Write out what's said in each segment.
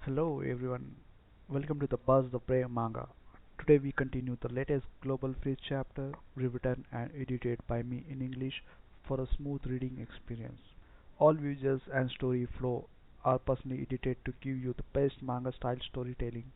Hello everyone, welcome to the Buzz the Prey Manga. Today we continue the latest Global Freeze chapter, rewritten and edited by me in English for a smooth reading experience. All visuals and story flow are personally edited to give you the best manga style storytelling.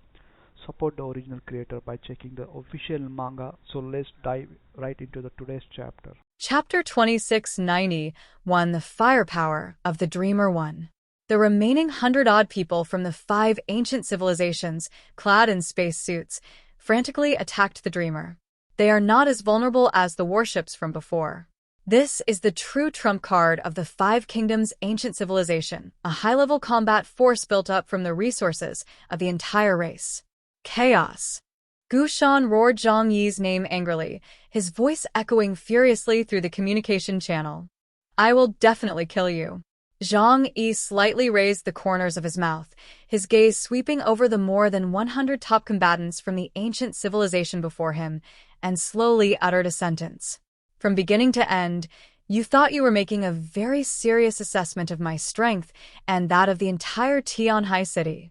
Support the original creator by checking the official manga. So let's dive right into the today's chapter. Chapter 2691, The Firepower of the Dreamer One. The remaining 100-odd people from the 5 ancient civilizations, clad in space suits, frantically attacked the Dreamer. They are not as vulnerable as the warships from before. This is the true trump card of the 5 Kingdoms ancient civilization, a high-level combat force built up from the resources of the entire race. Chaos. Gu Shan roared Zhang Yi's name angrily, his voice echoing furiously through the communication channel. I will definitely kill you. Zhang Yi slightly raised the corners of his mouth, his gaze sweeping over the more than 100 top combatants from the ancient civilization before him, and slowly uttered a sentence. From beginning to end, you thought you were making a very serious assessment of my strength and that of the entire Tianhai city.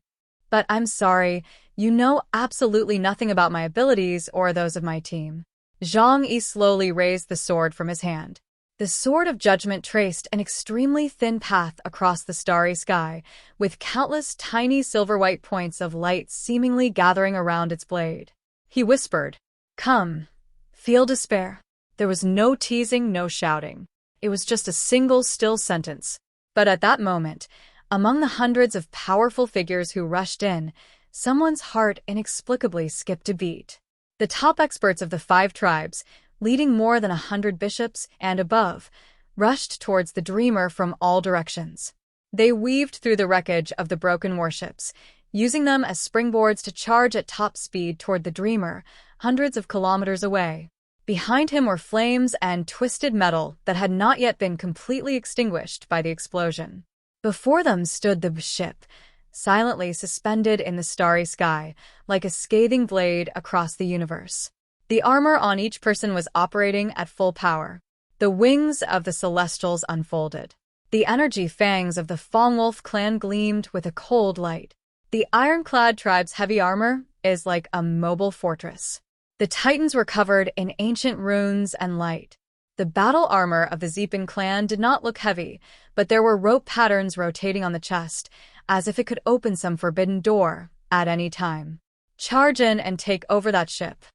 But I'm sorry, you know absolutely nothing about my abilities or those of my team. Zhang Yi slowly raised the sword from his hand. The Sword of Judgment traced an extremely thin path across the starry sky, with countless tiny silver-white points of light seemingly gathering around its blade. He whispered, "Come, feel despair." There was no teasing, no shouting. It was just a single still sentence. But at that moment, among the hundreds of powerful figures who rushed in, someone's heart inexplicably skipped a beat. The top experts of the 5 tribes, leading more than 100 bishops and above, rushed towards the Dreamer from all directions. They weaved through the wreckage of the broken warships, using them as springboards to charge at top speed toward the Dreamer, hundreds of kilometers away. Behind him were flames and twisted metal that had not yet been completely extinguished by the explosion. Before them stood the ship, silently suspended in the starry sky, like a scathing blade across the universe. The armor on each person was operating at full power. The wings of the Celestials unfolded. The energy fangs of the Fangwolf clan gleamed with a cold light. The ironclad tribe's heavy armor is like a mobile fortress. The Titans were covered in ancient runes and light. The battle armor of the Zeepin clan did not look heavy, but there were rope patterns rotating on the chest, as if it could open some forbidden door at any time. Charge in and take over that ship.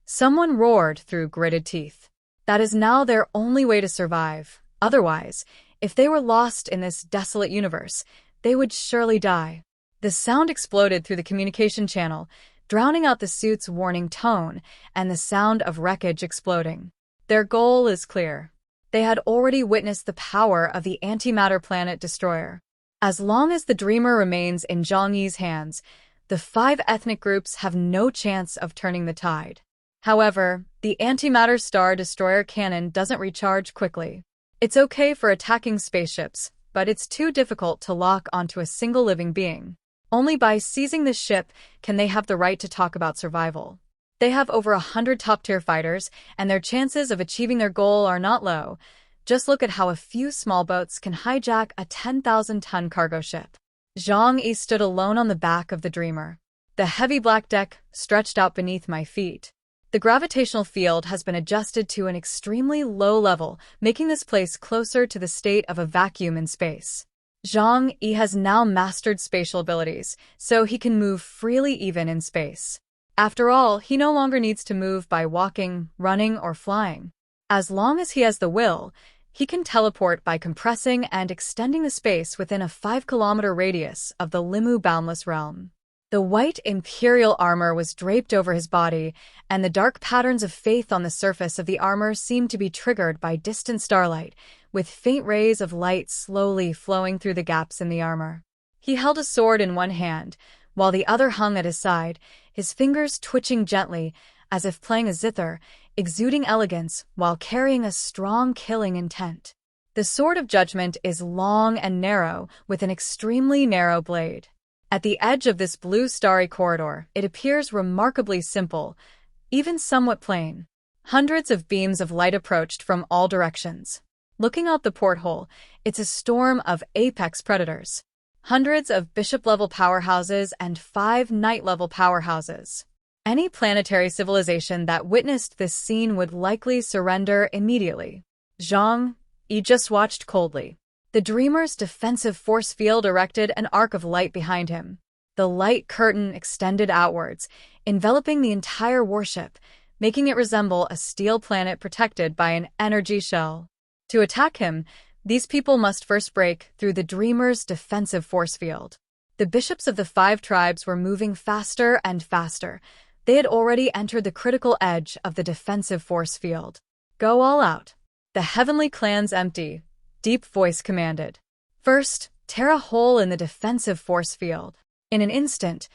Someone roared through gritted teeth. That is now their only way to survive. Otherwise, if they were lost in this desolate universe, they would surely die. The sound exploded through the communication channel, drowning out the suit's warning tone and the sound of wreckage exploding. Their goal is clear. They had already witnessed the power of the antimatter planet destroyer. As long as the Dreamer remains in Zhang Yi's hands, the 5 ethnic groups have no chance of turning the tide. However, the antimatter star destroyer cannon doesn't recharge quickly. It's okay for attacking spaceships, but it's too difficult to lock onto a single living being. Only by seizing the ship can they have the right to talk about survival. They have over 100 top-tier fighters, and their chances of achieving their goal are not low. Just look at how a few small boats can hijack a 10,000-ton cargo ship. Zhang Yi stood alone on the back of the Dreamer. The heavy black deck stretched out beneath my feet. The gravitational field has been adjusted to an extremely low level, making this place closer to the state of a vacuum in space. Zhang Yi has now mastered spatial abilities, so he can move freely even in space. After all, he no longer needs to move by walking, running, or flying. As long as he has the will, he can teleport by compressing and extending the space within a 5-kilometer radius of the Limu boundless realm. The white imperial armor was draped over his body, and the dark patterns of faith on the surface of the armor seemed to be triggered by distant starlight, with faint rays of light slowly flowing through the gaps in the armor. He held a sword in one hand, while the other hung at his side, his fingers twitching gently, as if playing a zither, exuding elegance while carrying a strong killing intent. The Sword of Judgment is long and narrow, with an extremely narrow blade. At the edge of this blue starry corridor, it appears remarkably simple, even somewhat plain. Hundreds of beams of light approached from all directions. Looking out the porthole, it's a storm of apex predators. hundreds of bishop-level powerhouses, and 5 knight-level powerhouses. Any planetary civilization that witnessed this scene would likely surrender immediately. Zhang Yi just watched coldly. The dreamer's defensive force field erected an arc of light behind him. The light curtain extended outwards, enveloping the entire warship, making it resemble a steel planet protected by an energy shell. To attack him, these people must first break through the dreamer's defensive force field. The bishops of the 5 tribes were moving faster and faster. They had already entered the critical edge of the defensive force field. Go all out. The heavenly clan's empty, deep voice commanded. First, tear a hole in the defensive force field. In an instant,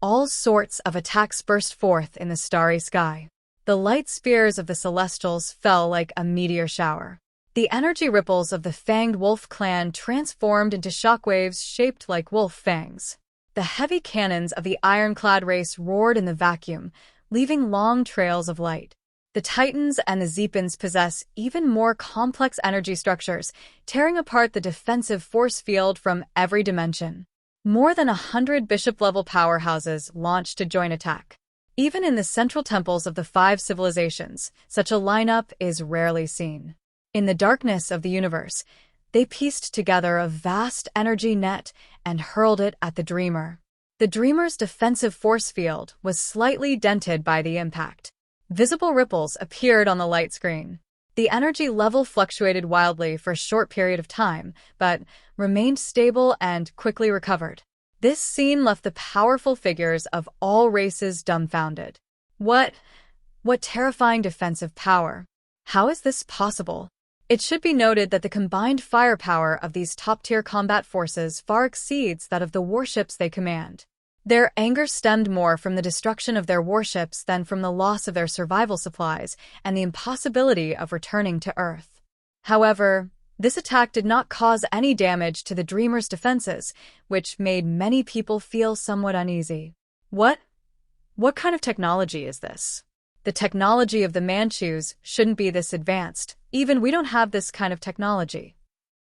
all sorts of attacks burst forth in the starry sky. The light spears of the Celestials fell like a meteor shower. The energy ripples of the fanged wolf clan transformed into shockwaves shaped like wolf fangs. The heavy cannons of the ironclad race roared in the vacuum, leaving long trails of light. The Titans and the Zeepins possess even more complex energy structures, tearing apart the defensive force field from every dimension. More than 100 bishop-level powerhouses launched to join attack. Even in the central temples of the 5 civilizations, such a lineup is rarely seen. In the darkness of the universe, they pieced together a vast energy net and hurled it at the dreamer. The dreamer's defensive force field was slightly dented by the impact. Visible ripples appeared on the light screen. The energy level fluctuated wildly for a short period of time, but remained stable and quickly recovered. This scene left the powerful figures of all races dumbfounded. What terrifying defensive power! How is this possible? It should be noted that the combined firepower of these top-tier combat forces far exceeds that of the warships they command. Their anger stemmed more from the destruction of their warships than from the loss of their survival supplies and the impossibility of returning to Earth. However, this attack did not cause any damage to the Dreamer's defenses, which made many people feel somewhat uneasy. What kind of technology is this? The technology of the Manchus shouldn't be this advanced. Even we don't have this kind of technology.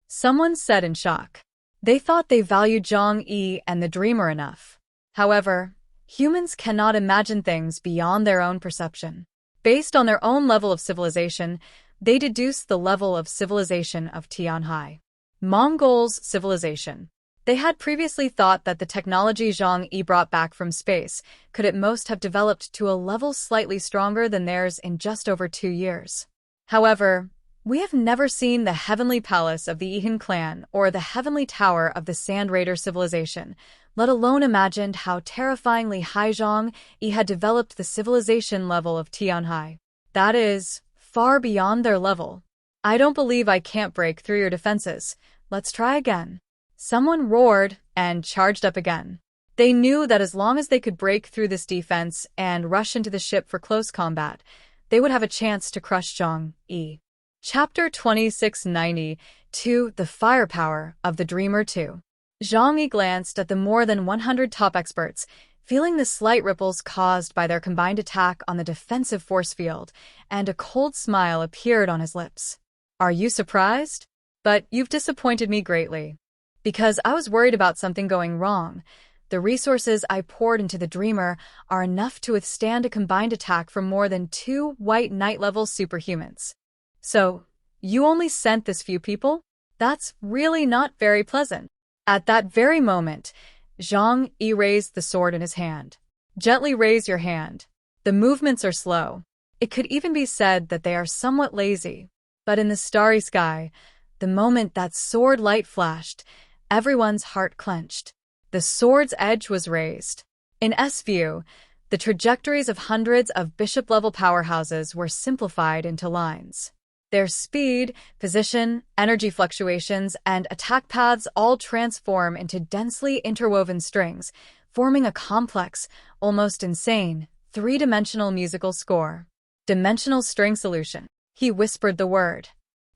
Someone said in shock. They thought they valued Zhang Yi and the Dreamer enough. However, humans cannot imagine things beyond their own perception. Based on their own level of civilization, they deduced the level of civilization of Tianhai. Mongols' civilization. They had previously thought that the technology Zhang Yi brought back from space could at most have developed to a level slightly stronger than theirs in just over 2 years. However, we have never seen the Heavenly Palace of the Yihan clan or the Heavenly Tower of the Sand Raider civilization, let alone imagined how terrifyingly high Zhang Yi had developed the civilization level of Tianhai. That is, far beyond their level. I don't believe I can't break through your defenses. Let's try again. Someone roared and charged up again. They knew that as long as they could break through this defense and rush into the ship for close combat, they would have a chance to crush Zhang Yi. Chapter 2692, The Firepower of the Dreamer 2. Zhang Yi glanced at the more than 100 top experts, feeling the slight ripples caused by their combined attack on the defensive force field, and a cold smile appeared on his lips. Are you surprised? But you've disappointed me greatly. Because I was worried about something going wrong. The resources I poured into the Dreamer are enough to withstand a combined attack from more than 2 white knight-level superhumans. So, you only sent this few people? That's really not very pleasant. At that very moment, Zhang Yi raised the sword in his hand. Gently raise your hand. The movements are slow. It could even be said that they are somewhat lazy. But in the starry sky, the moment that sword light flashed, everyone's heart clenched. The sword's edge was raised. In S-view, the trajectories of hundreds of bishop-level powerhouses were simplified into lines. Their speed, position, energy fluctuations, and attack paths all transform into densely interwoven strings, forming a complex, almost insane, 3-dimensional musical score. Dimensional string solution. He whispered the word,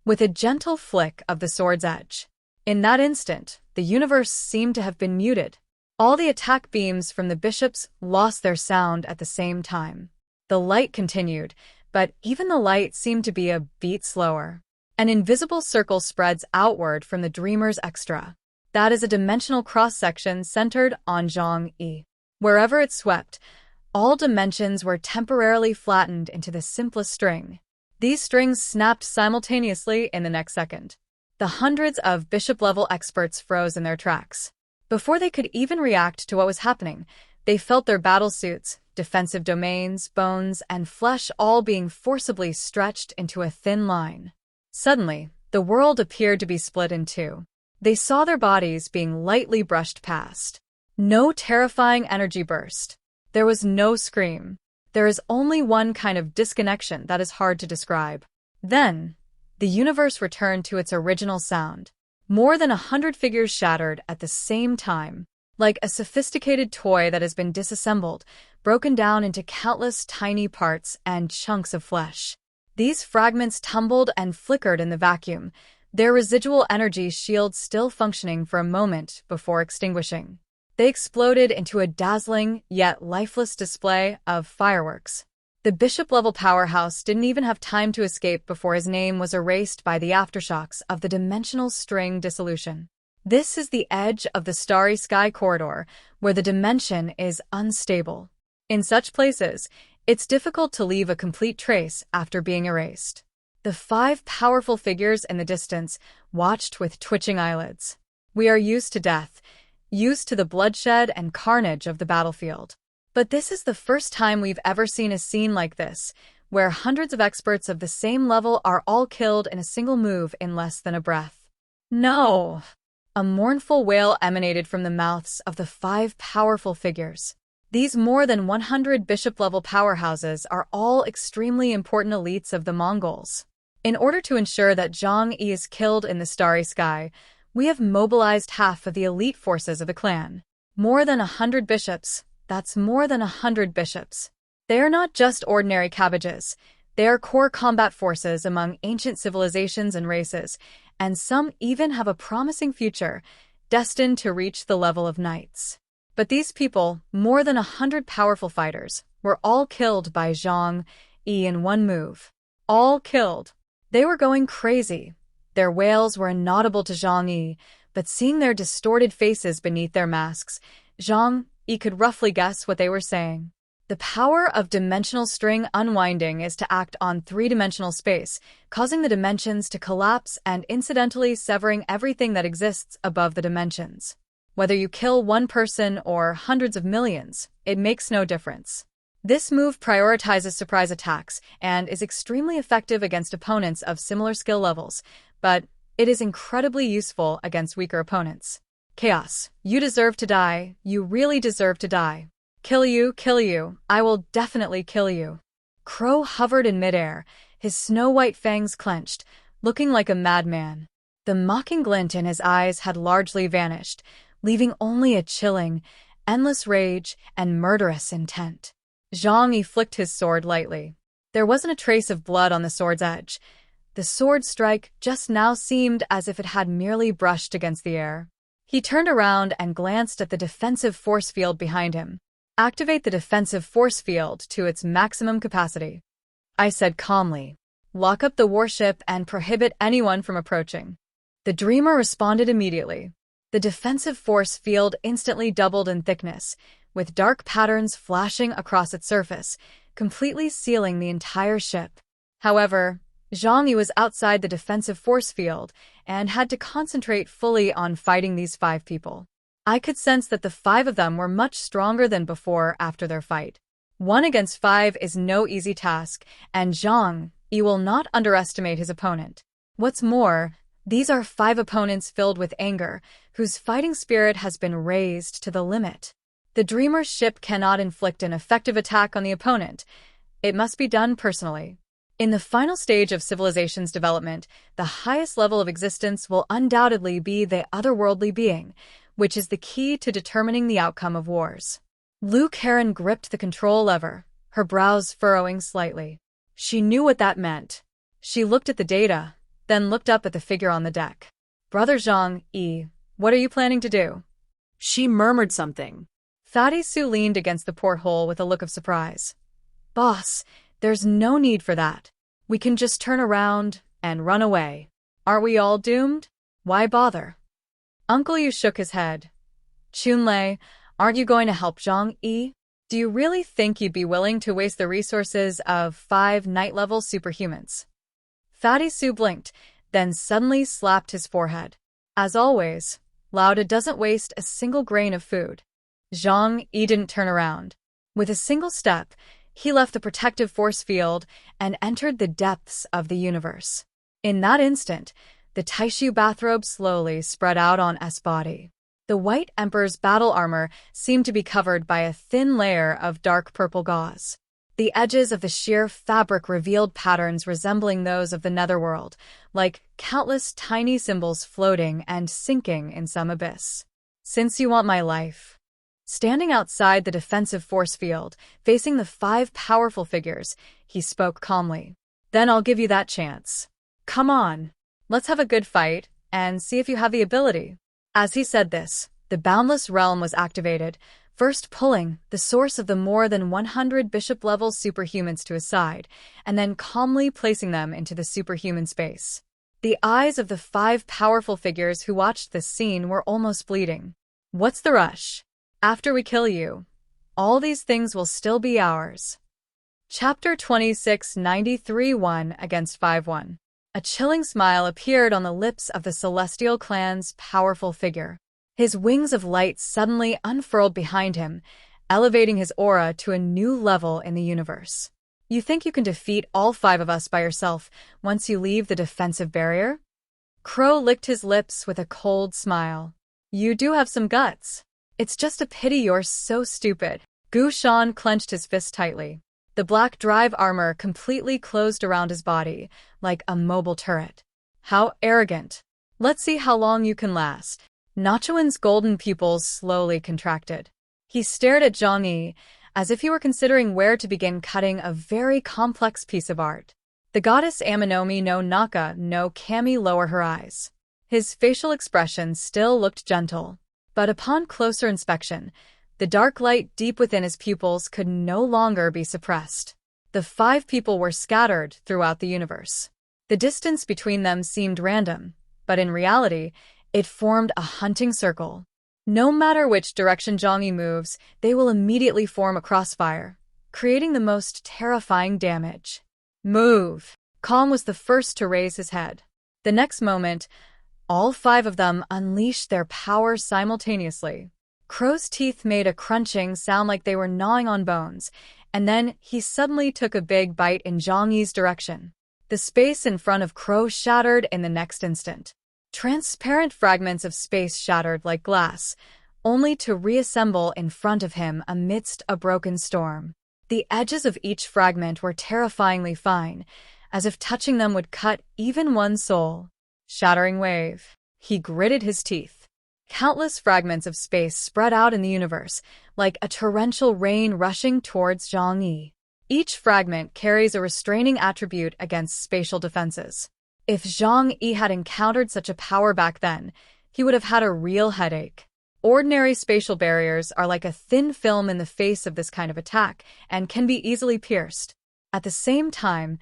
with a gentle flick of the sword's edge. In that instant, the universe seemed to have been muted. All the attack beams from the bishops lost their sound at the same time. The light continued, but even the light seemed to be a beat slower. An invisible circle spreads outward from the Dreamer's extra. That is a dimensional cross-section centered on Zhang-Yi. Wherever it swept, all dimensions were temporarily flattened into the simplest string. These strings snapped simultaneously in the next second. The hundreds of bishop-level experts froze in their tracks. Before they could even react to what was happening, they felt their battlesuits, defensive domains, bones, and flesh all being forcibly stretched into a thin line. Suddenly, the world appeared to be split in two. They saw their bodies being lightly brushed past. No terrifying energy burst. There was no scream. There is only one kind of disconnection that is hard to describe. Then, the universe returned to its original sound. More than 100 figures shattered at the same time, like a sophisticated toy that has been disassembled, broken down into countless tiny parts and chunks of flesh. These fragments tumbled and flickered in the vacuum, their residual energy shields still functioning for a moment before extinguishing. They exploded into a dazzling, yet lifeless display of fireworks. The bishop-level powerhouse didn't even have time to escape before his name was erased by the aftershocks of the dimensional string dissolution. This is the edge of the starry sky corridor, where the dimension is unstable. In such places, it's difficult to leave a complete trace after being erased. The 5 powerful figures in the distance watched with twitching eyelids. We are used to death, used to the bloodshed and carnage of the battlefield. But this is the first time we've ever seen a scene like this, where hundreds of experts of the same level are all killed in a single move in less than a breath. No! A mournful wail emanated from the mouths of the 5 powerful figures. These more than 100 bishop-level powerhouses are all extremely important elites of the Mongols. In order to ensure that Zhang-Yi is killed in the starry sky, we have mobilized half of the elite forces of the clan. More than 100 bishops. That's more than 100 bishops. They are not just ordinary cabbages. They are core combat forces among ancient civilizations and races, and some even have a promising future, destined to reach the level of knights. But these people, more than 100 powerful fighters, were all killed by Zhang-Yi in one move. All killed. They were going crazy. Their wails were inaudible to Zhang-Yi, but seeing their distorted faces beneath their masks, Zhang-Yi could roughly guess what they were saying. The power of dimensional string unwinding is to act on 3-dimensional space, causing the dimensions to collapse and incidentally severing everything that exists above the dimensions. Whether you kill one person or hundreds of millions, it makes no difference. This move prioritizes surprise attacks and is extremely effective against opponents of similar skill levels, but it is incredibly useful against weaker opponents. Chaos. You deserve to die. You really deserve to die. Kill you. I will definitely kill you. Crow hovered in midair, his snow-white fangs clenched, looking like a madman. The mocking glint in his eyes had largely vanished, leaving only a chilling, endless rage and murderous intent. Zhang-Yi flicked his sword lightly. There wasn't a trace of blood on the sword's edge. The sword strike just now seemed as if it had merely brushed against the air. He turned around and glanced at the defensive force field behind him. Activate the defensive force field to its maximum capacity, I said calmly. Lock up the warship and prohibit anyone from approaching. The dreamer responded immediately. The defensive force field instantly doubled in thickness, with dark patterns flashing across its surface, completely sealing the entire ship. However, Zhang-Yi was outside the defensive force field and had to concentrate fully on fighting these 5 people. I could sense that the 5 of them were much stronger than before after their fight. 1 against 5 is no easy task, and Zhang-Yi will not underestimate his opponent. What's more, these are 5 opponents filled with anger, whose fighting spirit has been raised to the limit. The Dreamer's ship cannot inflict an effective attack on the opponent. It must be done personally. In the final stage of civilization's development, the highest level of existence will undoubtedly be the otherworldly being, which is the key to determining the outcome of wars. Lu Karen gripped the control lever, her brows furrowing slightly. She knew what that meant. She looked at the data, then looked up at the figure on the deck. Brother Zhang-Yi, what are you planning to do? She murmured something. Fatty Su leaned against the porthole with a look of surprise. Boss, there's no need for that. We can just turn around and run away. Aren't we all doomed? Why bother? Uncle Yu shook his head. Chunlei, aren't you going to help Zhang Yi? Do you really think you'd be willing to waste the resources of 5 night-level superhumans? Fatty Su blinked, then suddenly slapped his forehead. As always, Lauda doesn't waste a single grain of food. Zhang Yi didn't turn around. With a single step, he left the protective force field and entered the depths of the universe. In that instant, the Taishu bathrobe slowly spread out on S body. The White Emperor's battle armor seemed to be covered by a thin layer of dark purple gauze. The edges of the sheer fabric revealed patterns resembling those of the netherworld, like countless tiny symbols floating and sinking in some abyss. Since you want my life. Standing outside the defensive force field, facing the 5 powerful figures, he spoke calmly. Then I'll give you that chance. Come on, let's have a good fight and see if you have the ability. As he said this, the Boundless Realm was activated, first pulling the source of the more than 100 bishop-level superhumans to his side, and then calmly placing them into the superhuman space. The eyes of the 5 powerful figures who watched this scene were almost bleeding. What's the rush? After we kill you, all these things will still be ours. Chapter 26 93-1 against 5-1. A chilling smile appeared on the lips of the Celestial Clan's powerful figure. His wings of light suddenly unfurled behind him, elevating his aura to a new level in the universe. You think you can defeat all 5 of us by yourself once you leave the defensive barrier? Crow licked his lips with a cold smile. You do have some guts. It's just a pity you're so stupid. Gu Shan clenched his fist tightly. The black drive armor completely closed around his body, like a mobile turret. How arrogant. Let's see how long you can last. Nachuan's golden pupils slowly contracted. He stared at Zhang Yi, as if he were considering where to begin cutting a very complex piece of art. The goddess Aminomi no Naka no Kami lowered her eyes. His facial expression still looked gentle, but upon closer inspection, the dark light deep within his pupils could no longer be suppressed. The 5 people were scattered throughout the universe. The distance between them seemed random, but in reality, it formed a hunting circle. No matter which direction Zhang Yi moves, they will immediately form a crossfire, creating the most terrifying damage. Move! Kong was the first to raise his head. The next moment, all 5 of them unleashed their power simultaneously. Crow's teeth made a crunching sound like they were gnawing on bones, and then he suddenly took a big bite in Zhang Yi's direction. The space in front of Crow shattered in the next instant. Transparent fragments of space shattered like glass, only to reassemble in front of him amidst a broken storm. The edges of each fragment were terrifyingly fine, as if touching them would cut even one's soul. Shattering wave. He gritted his teeth. Countless fragments of space spread out in the universe, like a torrential rain rushing towards Zhang Yi. Each fragment carries a restraining attribute against spatial defenses. If Zhang Yi had encountered such a power back then, he would have had a real headache. Ordinary spatial barriers are like a thin film in the face of this kind of attack and can be easily pierced. At the same time,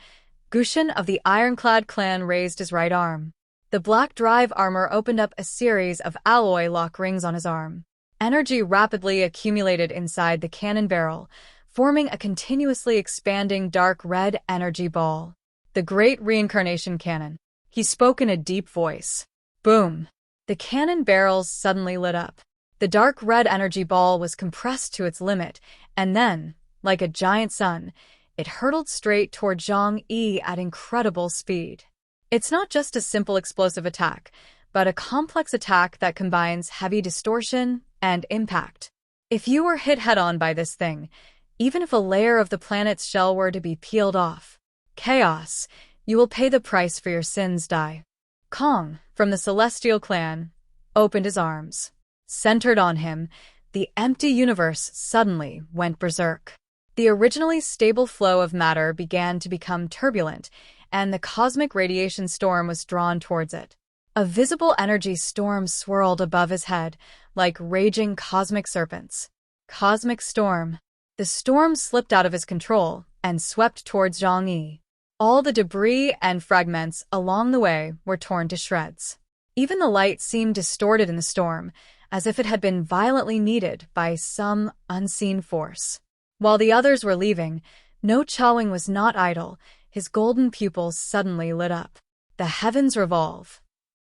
Gushin of the Ironclad clan raised his right arm. The black drive armor opened up a series of alloy lock rings on his arm. Energy rapidly accumulated inside the cannon barrel, forming a continuously expanding dark red energy ball. The Great Reincarnation Cannon. He spoke in a deep voice. Boom! The cannon barrels suddenly lit up. The dark red energy ball was compressed to its limit, and then, like a giant sun, it hurtled straight toward Zhang Yi at incredible speed. It's not just a simple explosive attack, but a complex attack that combines heavy distortion and impact. If you were hit head-on by this thing, even if a layer of the planet's shell were to be peeled off, chaos, you will pay the price for your sins. Die. Kong, from the Celestial Clan, opened his arms. Centered on him, the empty universe suddenly went berserk. The originally stable flow of matter began to become turbulent, and the cosmic radiation storm was drawn towards it. A visible energy storm swirled above his head, like raging cosmic serpents. Cosmic storm. The storm slipped out of his control and swept towards Zhang Yi. All the debris and fragments along the way were torn to shreds. Even the light seemed distorted in the storm, as if it had been violently kneaded by some unseen force. While the others were leaving, No Chawing was not idle. His golden pupils suddenly lit up. The heavens revolve.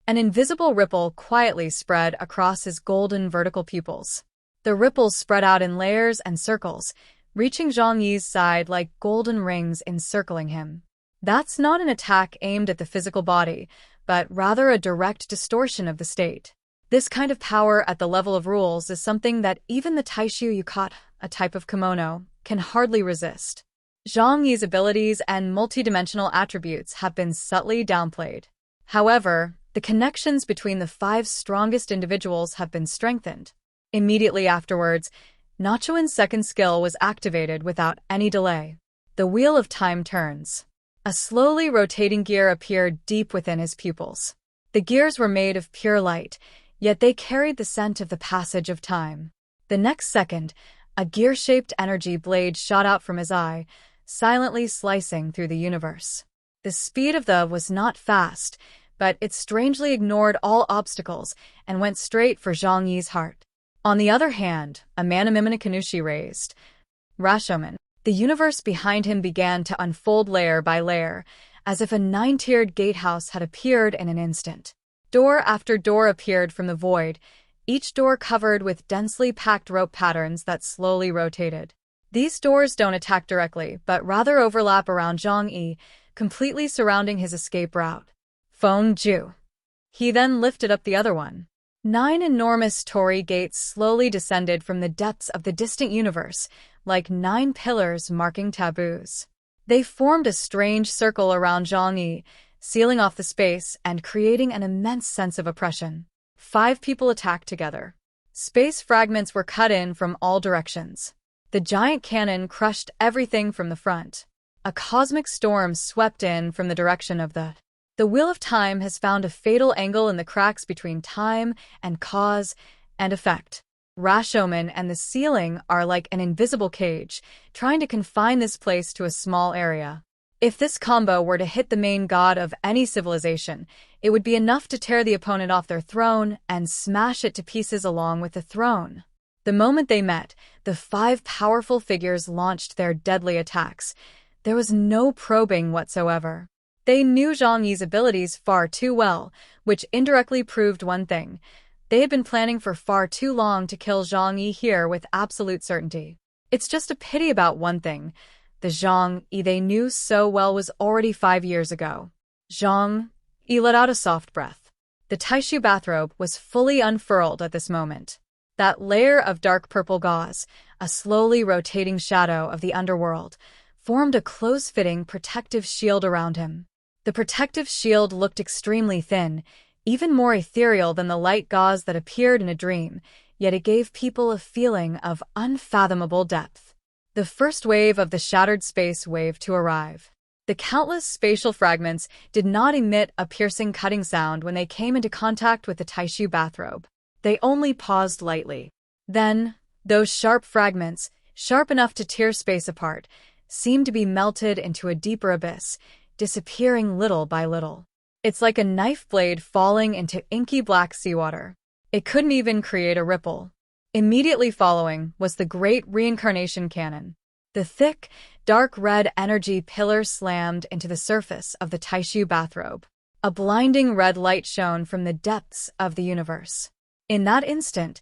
An invisible ripple quietly spread across his golden vertical pupils. The ripples spread out in layers and circles, reaching Zhang Yi's side like golden rings encircling him. That's not an attack aimed at the physical body, but rather a direct distortion of the state. This kind of power at the level of rules is something that even the Taishu Yukata, a type of kimono, can hardly resist. Zhang Yi's abilities and multidimensional attributes have been subtly downplayed. However, the connections between the 5 strongest individuals have been strengthened. Immediately afterwards, Nachuan's second skill was activated without any delay. The Wheel of Time turns. A slowly rotating gear appeared deep within his pupils. The gears were made of pure light, yet they carried the scent of the passage of time. The next second, a gear-shaped energy blade shot out from his eye, silently slicing through the universe. The speed of the was not fast, but it strangely ignored all obstacles and went straight for Zhang Yi's heart. On the other hand, a Manamimana Kanushi raised. Rashomon. The universe behind him began to unfold layer by layer, as if a 9-tiered gatehouse had appeared in an instant. Door after door appeared from the void, each door covered with densely packed rope patterns that slowly rotated. These doors don't attack directly, but rather overlap around Zhang Yi, completely surrounding his escape route. Feng Ju. He then lifted up the other one. 9 enormous torii gates slowly descended from the depths of the distant universe, like 9 pillars marking taboos. They formed a strange circle around Zhang Yi, sealing off the space and creating an immense sense of oppression. 5 people attacked together. Space fragments were cut in from all directions. The giant cannon crushed everything from the front. A cosmic storm swept in from the direction of the Wheel of Time has found a fatal angle in the cracks between time and cause and effect. Rashomon and the ceiling are like an invisible cage, trying to confine this place to a small area. If this combo were to hit the main god of any civilization, it would be enough to tear the opponent off their throne and smash it to pieces along with the throne. The moment they met, the 5 powerful figures launched their deadly attacks. There was no probing whatsoever. They knew Zhang Yi's abilities far too well, which indirectly proved one thing. They had been planning for far too long to kill Zhang Yi here with absolute certainty. It's just a pity about one thing. The Zhang Yi they knew so well was already 5 years ago. Zhang Yi let out a soft breath. The Taishu bathrobe was fully unfurled at this moment. That layer of dark purple gauze, a slowly rotating shadow of the underworld, formed a close-fitting protective shield around him. The protective shield looked extremely thin, even more ethereal than the light gauze that appeared in a dream, yet it gave people a feeling of unfathomable depth. The first wave of the shattered space wave to arrive. The countless spatial fragments did not emit a piercing cutting sound when they came into contact with the Taishu bathrobe. They only paused lightly. Then, those sharp fragments, sharp enough to tear space apart, seemed to be melted into a deeper abyss, disappearing little by little. It's like a knife blade falling into inky black seawater. It couldn't even create a ripple. Immediately following was the great reincarnation cannon. The thick, dark red energy pillar slammed into the surface of the Taishu bathrobe. A blinding red light shone from the depths of the universe. In that instant,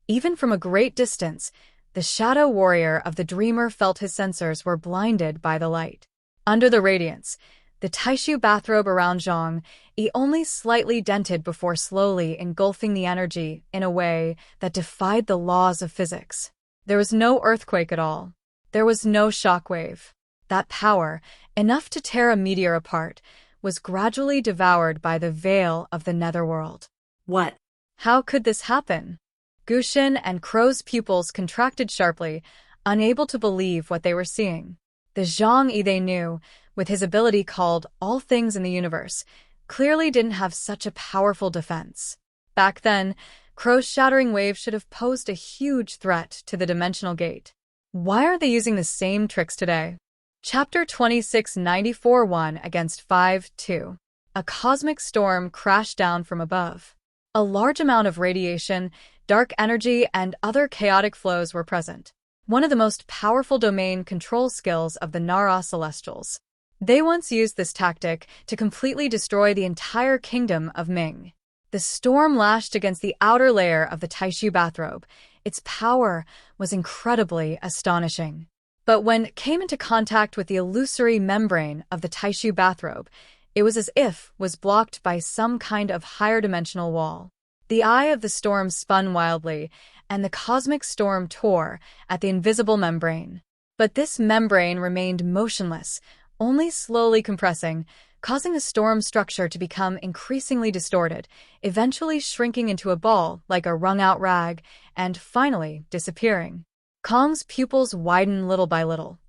even from a great distance, the shadow warrior of the dreamer felt his sensors were blinded by the light. Under the radiance, the Taishu bathrobe around Zhang Yi only slightly dented before slowly engulfing the energy in a way that defied the laws of physics. There was no earthquake at all. There was no shockwave. That power, enough to tear a meteor apart, was gradually devoured by the veil of the netherworld. What? How could this happen? Gushin and Crow's pupils contracted sharply, unable to believe what they were seeing. The Zhang Yi they knew, with his ability called All Things in the Universe, clearly didn't have such a powerful defense. Back then, Crow's shattering wave should have posed a huge threat to the dimensional gate. Why are they using the same tricks today? Chapter 2694 1 against 5-2. a cosmic storm crashed down from above. A large amount of radiation, dark energy, and other chaotic flows were present. One of the most powerful domain control skills of the Nara Celestials. They once used this tactic to completely destroy the entire kingdom of Ming. The storm lashed against the outer layer of the Taishu bathrobe. Its power was incredibly astonishing. But when it came into contact with the illusory membrane of the Taishu bathrobe, it was as if was blocked by some kind of higher dimensional wall. The eye of the storm spun wildly, and the cosmic storm tore at the invisible membrane. But this membrane remained motionless, only slowly compressing, causing the storm structure to become increasingly distorted, eventually shrinking into a ball like a wrung-out rag, and finally disappearing. Kong's pupils widened little by little.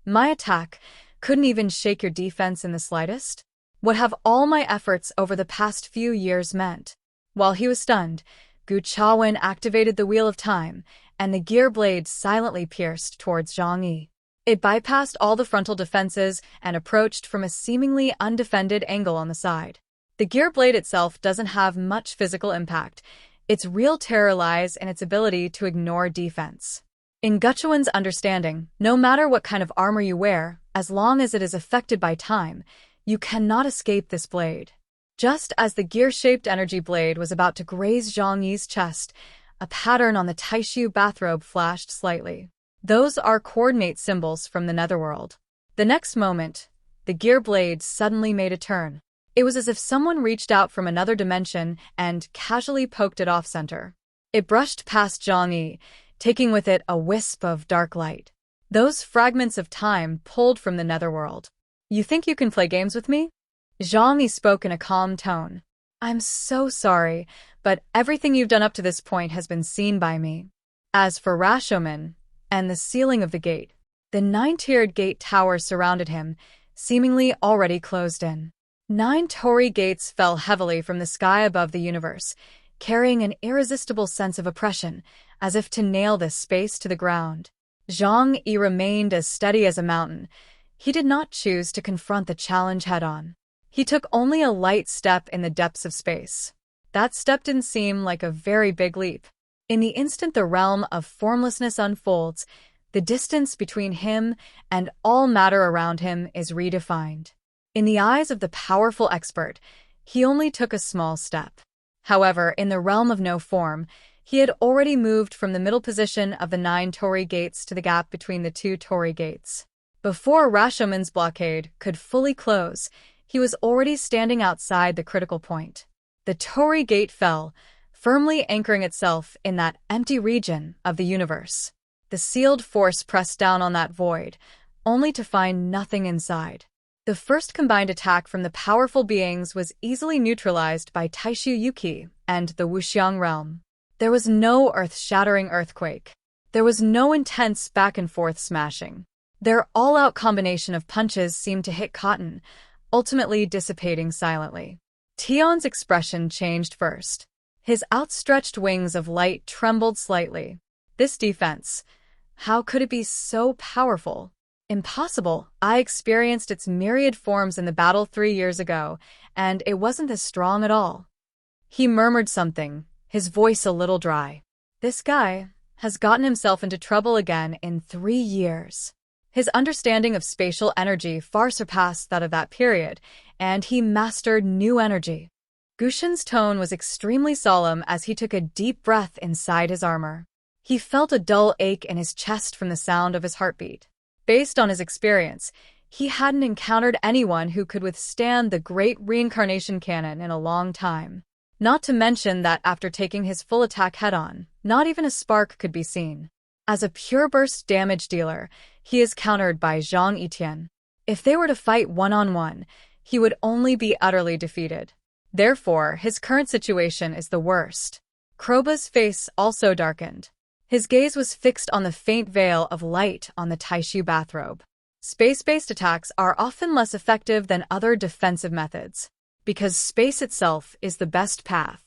My attack couldn't even shake your defense in the slightest? What have all my efforts over the past few years meant? While he was stunned, Gu Chaowen activated the Wheel of Time, and the gear blade silently pierced towards Zhang Yi. It bypassed all the frontal defenses and approached from a seemingly undefended angle on the side. The gear blade itself doesn't have much physical impact. Its real terror lies in its ability to ignore defense. In Guchuan's understanding, no matter what kind of armor you wear, as long as it is affected by time, you cannot escape this blade. Just as the gear-shaped energy blade was about to graze Zhang Yi's chest, a pattern on the Taishu bathrobe flashed slightly. Those are coordinate symbols from the netherworld. The next moment, the gear blade suddenly made a turn. It was as if someone reached out from another dimension and casually poked it off-center. It brushed past Zhang Yi, taking with it a wisp of dark light. Those fragments of time pulled from the netherworld. You think you can play games with me? Zhang Yi spoke in a calm tone. I'm so sorry, but everything you've done up to this point has been seen by me. As for Rashomon and the ceiling of the gate, the 9-tiered gate tower surrounded him, seemingly already closed in. 9 torii gates fell heavily from the sky above the universe, carrying an irresistible sense of oppression, as if to nail this space to the ground. Zhang Yi remained as steady as a mountain. He did not choose to confront the challenge head-on. He took only a light step in the depths of space. That step didn't seem like a very big leap. In the instant the realm of formlessness unfolds, the distance between him and all matter around him is redefined. In the eyes of the powerful expert, he only took a small step. However, in the realm of no form, he had already moved from the middle position of the 9 torii gates to the gap between the 2 torii gates. Before Rashomon's blockade could fully close, he was already standing outside the critical point. The torii gate fell, firmly anchoring itself in that empty region of the universe. The sealed force pressed down on that void, only to find nothing inside. The first combined attack from the powerful beings was easily neutralized by Taishu Yuki and the Wuxiang realm. There was no earth-shattering earthquake. There was no intense back-and-forth smashing. Their all-out combination of punches seemed to hit cotton, ultimately dissipating silently. Tion's expression changed first. His outstretched wings of light trembled slightly. This defense, how could it be so powerful? Impossible. I experienced its myriad forms in the battle 3 years ago, and it wasn't as strong at all. He murmured something, his voice a little dry. This guy has gotten himself into trouble again in 3 years. His understanding of spatial energy far surpassed that of that period, and he mastered new energy. Gushin's tone was extremely solemn as he took a deep breath inside his armor. He felt a dull ache in his chest from the sound of his heartbeat. Based on his experience, he hadn't encountered anyone who could withstand the great reincarnation cannon in a long time. Not to mention that after taking his full attack head-on, not even a spark could be seen. As a pure burst damage dealer, he is countered by Zhang Yitian. If they were to fight one-on-one, he would only be utterly defeated. Therefore, his current situation is the worst. Kroba's face also darkened. His gaze was fixed on the faint veil of light on the Taishu bathrobe. Space-based attacks are often less effective than other defensive methods, because space itself is the best path.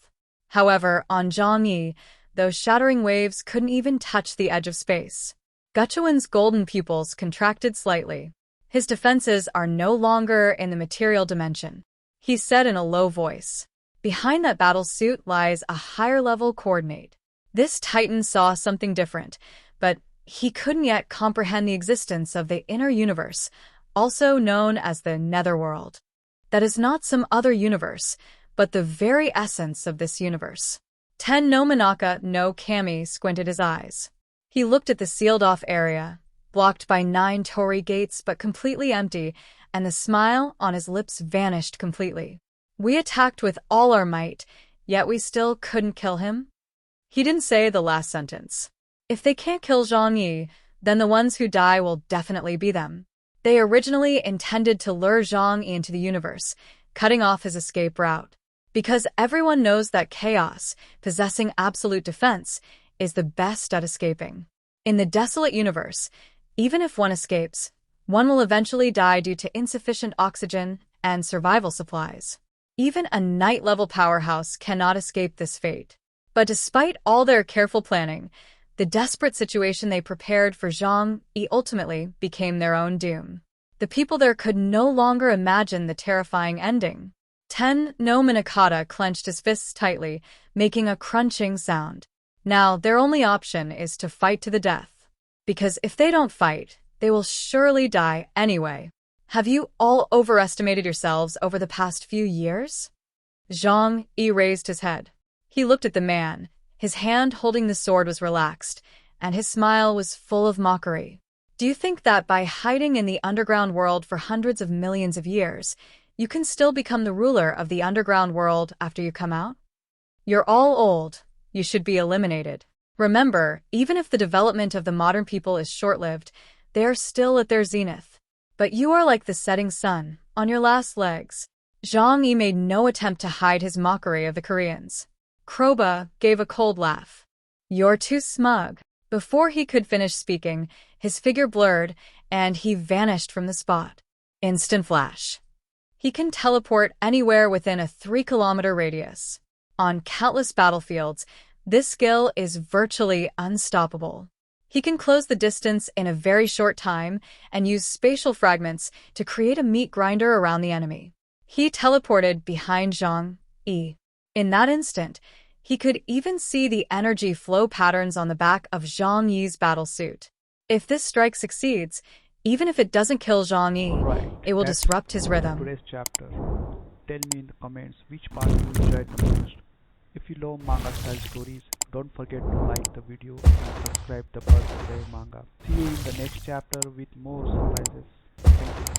However, on Zhang Yi, those shattering waves couldn't even touch the edge of space. Guchuan's golden pupils contracted slightly. His defenses are no longer in the material dimension. he said in a low voice. Behind that battle suit lies a higher-level coordinate. This Titan saw something different, but he couldn't yet comprehend the existence of the inner universe, also known as the netherworld. That is not some other universe, but the very essence of this universe. Ten no Manaka no Kami squinted his eyes. He looked at the sealed-off area, blocked by 9 torii gates but completely empty, and the smile on his lips vanished completely. We attacked with all our might, yet we still couldn't kill him? He didn't say the last sentence. If they can't kill Zhang Yi, then the ones who die will definitely be them. They originally intended to lure Zhang Yi into the universe, cutting off his escape route. Because everyone knows that chaos, possessing absolute defense, is the best at escaping. In the desolate universe, even if one escapes, one will eventually die due to insufficient oxygen and survival supplies. Even a night-level powerhouse cannot escape this fate. But despite all their careful planning, the desperate situation they prepared for Zhang Yi ultimately became their own doom. The people there could no longer imagine the terrifying ending. Ten no Minakata clenched his fists tightly, making a crunching sound. Now, their only option is to fight to the death. Because if they don't fight, they will surely die anyway. Have you all overestimated yourselves over the past few years? Zhang Yi raised his head. He looked at the man. His hand holding the sword was relaxed, and his smile was full of mockery. Do you think that by hiding in the underground world for hundreds of millions of years, you can still become the ruler of the underground world after you come out? You're all old. You should be eliminated. Remember, even if the development of the modern people is short-lived, they are still at their zenith. But you are like the setting sun, on your last legs. Zhang Yi made no attempt to hide his mockery of the Koreans. Kroba gave a cold laugh. You're too smug. Before he could finish speaking, his figure blurred, and he vanished from the spot. Instant flash. He can teleport anywhere within a 3-kilometer radius. On countless battlefields, this skill is virtually unstoppable. He can close the distance in a very short time and use spatial fragments to create a meat grinder around the enemy. He teleported behind Zhang Yi. In that instant, he could even see the energy flow patterns on the back of Zhang Yi's battlesuit. If this strike succeeds, even if it doesn't kill Zhang Yi, it will disrupt his rhythm. Today's chapter. Tell me in the comments which part you enjoyed the most. If you love manga style stories, don't forget to like the video and subscribe the Buzz Play Manga. See you in the next chapter with more surprises. Thank you.